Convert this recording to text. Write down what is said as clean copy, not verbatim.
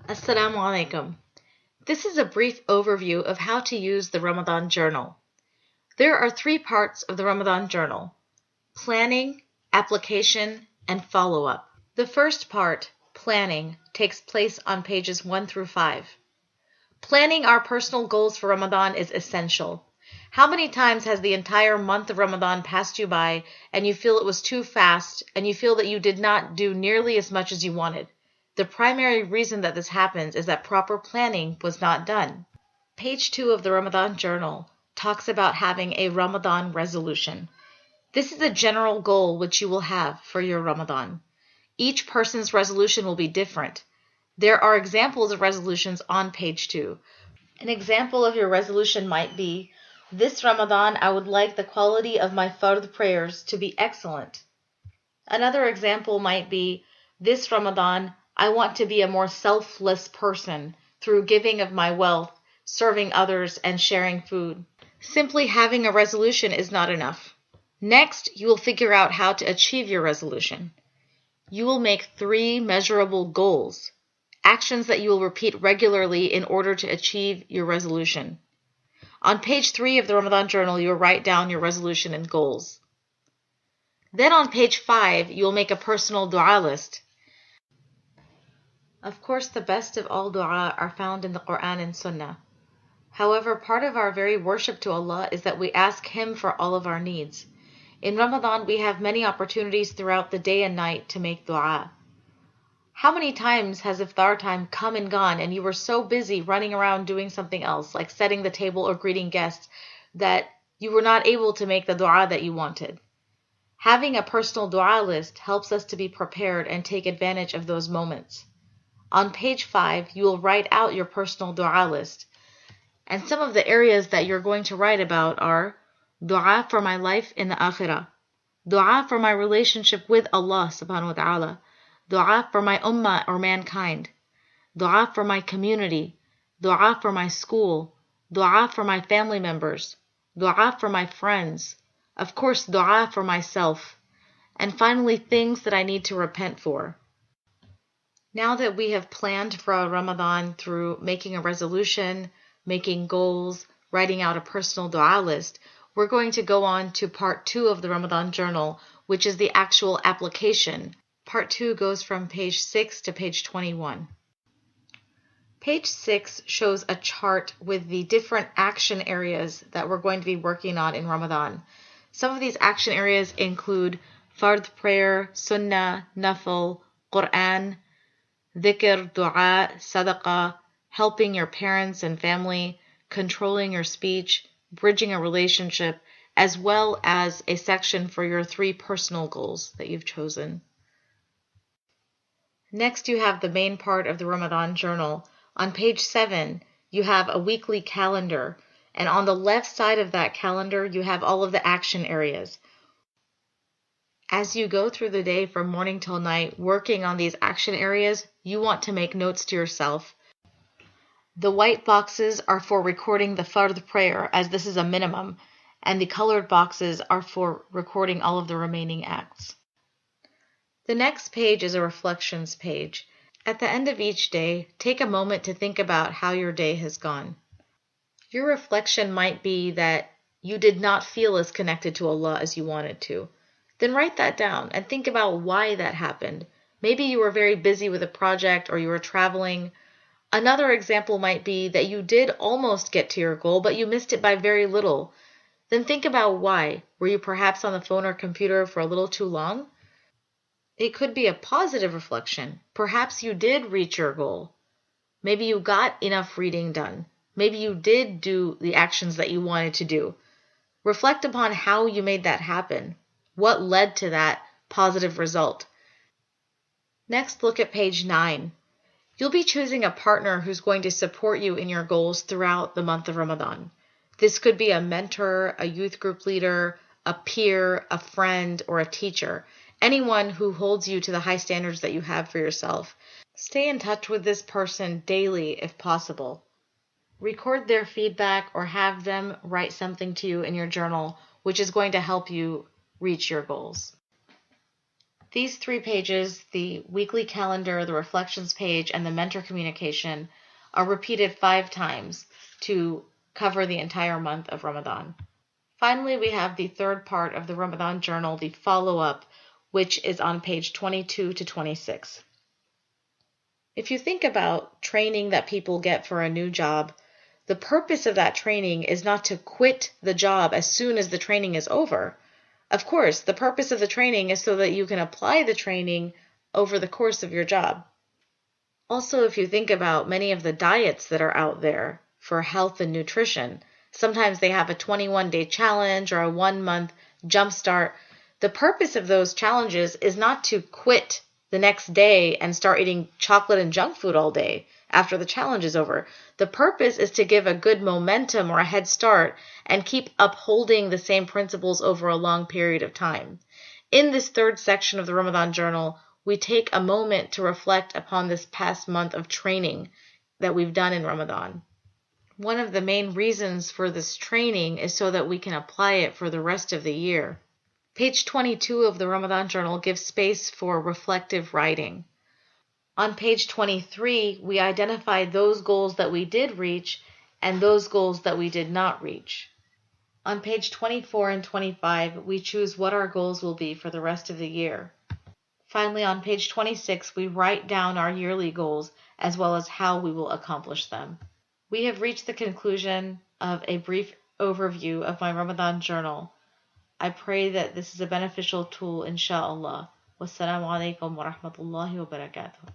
Assalamu alaikum. This is a brief overview of how to use the Ramadan journal. There are 3 parts of the Ramadan journal: planning, application, and follow-up. The first part, planning, takes place on pages 1 through 5. Planning our personal goals for Ramadan is essential. How many times has the entire month of Ramadan passed you by and you feel it was too fast and you feel that you did not do nearly as much as you wanted? The primary reason that this happens is that proper planning was not done. Page 2 of the Ramadan journal talks about having a Ramadan resolution. This is a general goal which you will have for your Ramadan. Each person's resolution will be different. There are examples of resolutions on page 2. An example of your resolution might be, this Ramadan I would like the quality of my fard prayers to be excellent. Another example might be, this Ramadan I want to be a more selfless person through giving of my wealth, serving others, and sharing food. Simply having a resolution is not enough. Next, you will figure out how to achieve your resolution. You will make 3 measurable goals, actions that you will repeat regularly in order to achieve your resolution. On page 3 of the Ramadan journal, you will write down your resolution and goals. Then on page 5, you will make a personal dua list. Of course, the best of all dua are found in the Quran and Sunnah. However, part of our very worship to Allah is that we ask Him for all of our needs. In Ramadan, we have many opportunities throughout the day and night to make dua. How many times has iftar time come and gone and you were so busy running around doing something else, like setting the table or greeting guests, that you were not able to make the dua that you wanted? Having a personal dua list helps us to be prepared and take advantage of those moments. On page 5, you will write out your personal dua list. And some of the areas that you're going to write about are dua for my life in the akhirah, dua for my relationship with Allah subhanahu wa ta'ala, dua for my ummah or mankind, dua for my community, dua for my school, dua for my family members, dua for my friends, of course dua for myself, and finally things that I need to repent for. Now that we have planned for our Ramadan through making a resolution, making goals, writing out a personal dua list, we're going to go on to part 2 of the Ramadan journal, which is the actual application. Part 2 goes from page 6 to page 21. Page 6 shows a chart with the different action areas that we're going to be working on in Ramadan. Some of these action areas include fard prayer, sunnah, nafil, Quran, dhikr, dua, sadaqah, helping your parents and family, controlling your speech, bridging a relationship, as well as a section for your 3 personal goals that you've chosen. Next, you have the main part of the Ramadan journal. On page 7, you have a weekly calendar, and on the left side of that calendar, you have all of the action areas. As you go through the day from morning till night working on these action areas, you want to make notes to yourself. The white boxes are for recording the fard prayer, as this is a minimum, and the colored boxes are for recording all of the remaining acts. The next page is a reflections page. At the end of each day, take a moment to think about how your day has gone. Your reflection might be that you did not feel as connected to Allah as you wanted to. Then write that down and think about why that happened. Maybe you were very busy with a project or you were traveling. Another example might be that you did almost get to your goal, but you missed it by very little. Then think about why. Were you perhaps on the phone or computer for a little too long? It could be a positive reflection. Perhaps you did reach your goal. Maybe you got enough reading done. Maybe you did do the actions that you wanted to do. Reflect upon how you made that happen. What led to that positive result? Next, look at page 9. You'll be choosing a partner who's going to support you in your goals throughout the month of Ramadan. This could be a mentor, a youth group leader, a peer, a friend, or a teacher. Anyone who holds you to the high standards that you have for yourself. Stay in touch with this person daily if possible. Record their feedback or have them write something to you in your journal, which is going to help you reach your goals. These 3 pages, the weekly calendar, the reflections page, and the mentor communication, are repeated 5 times to cover the entire month of Ramadan. Finally, we have the third part of the Ramadan journal, the follow-up, which is on page 22 to 26. If you think about training that people get for a new job, the purpose of that training is not to quit the job as soon as the training is over. Of course, the purpose of the training is so that you can apply the training over the course of your job. Also, if you think about many of the diets that are out there for health and nutrition, sometimes they have a 21-day challenge or a 1-month jumpstart. The purpose of those challenges is not to quit the next day and start eating chocolate and junk food all day after the challenge is over. The purpose is to give a good momentum or a head start and keep upholding the same principles over a long period of time. In this third section of the Ramadan journal, we take a moment to reflect upon this past month of training that we've done in Ramadan. One of the main reasons for this training is so that we can apply it for the rest of the year. Page 22 of the Ramadan journal gives space for reflective writing. On page 23, we identify those goals that we did reach and those goals that we did not reach. On page 24 and 25, we choose what our goals will be for the rest of the year. Finally, on page 26, we write down our yearly goals as well as how we will accomplish them. We have reached the conclusion of a brief overview of my Ramadan journal. I pray that this is a beneficial tool, inshallah. Wassalamu alaikum wa rahmatullahi wa barakatuh.